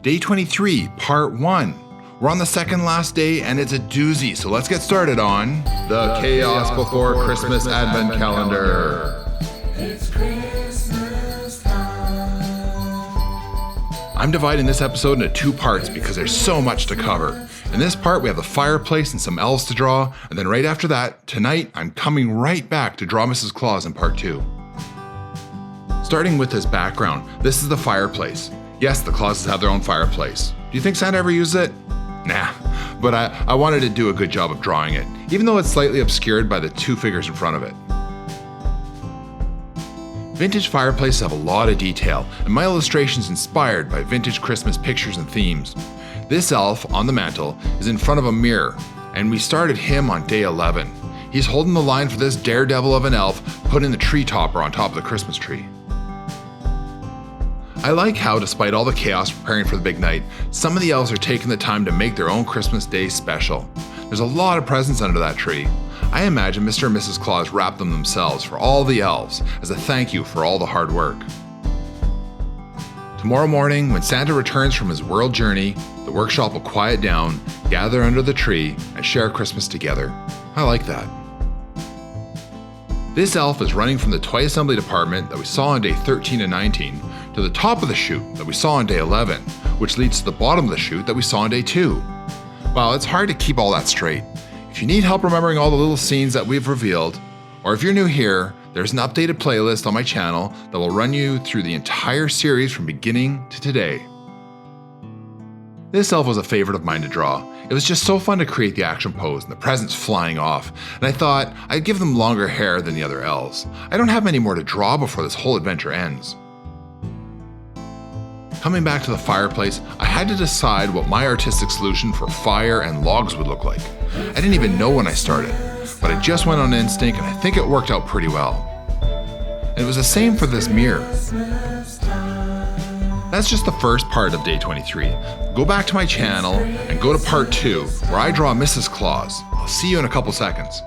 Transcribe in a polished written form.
Day 23, part 1. We're on the second last day and it's a doozy, so let's get started on the Chaos Before Christmas Advent Calendar. It's Christmas time. I'm dividing this episode into 2 parts because there's so much to cover. In this part, we have the fireplace and some elves to draw, and then right after that, tonight, I'm coming right back to draw Mrs. Claus in part 2. Starting with this background, this is the fireplace. Yes, the Clauses have their own fireplace. Do you think Santa ever used it? Nah, but I wanted to do a good job of drawing it, even though it's slightly obscured by the 2 figures in front of it. Vintage fireplaces have a lot of detail, and my illustration's inspired by vintage Christmas pictures and themes. This elf on the mantle is in front of a mirror, and we started him on day 11. He's holding the line for this daredevil of an elf putting the tree topper on top of the Christmas tree. I like how, despite all the chaos preparing for the big night, some of the elves are taking the time to make their own Christmas day special. There's a lot of presents under that tree. I imagine Mr. and Mrs. Claus wrapped them themselves for all the elves as a thank you for all the hard work. Tomorrow morning, when Santa returns from his world journey, the workshop will quiet down, gather under the tree, and share Christmas together. I like that. This elf is running from the toy assembly department that we saw on day 13 and 19 to the top of the chute that we saw on day 11, which leads to the bottom of the chute that we saw on day 2. Well, it's hard to keep all that straight. If you need help remembering all the little scenes that we've revealed, or if you're new here, there's an updated playlist on my channel that will run you through the entire series from beginning to today. This elf was a favorite of mine to draw. It was just so fun to create the action pose and the presents flying off, and I thought I'd give them longer hair than the other elves. I don't have many more to draw before this whole adventure ends. Coming back to the fireplace, I had to decide what my artistic solution for fire and logs would look like. I didn't even know when I started, but I just went on instinct and I think it worked out pretty well. And it was the same for this mirror. That's just the first part of day 23. Go back to my channel and go to part 2 where I draw Mrs. Claus. I'll see you in a couple seconds.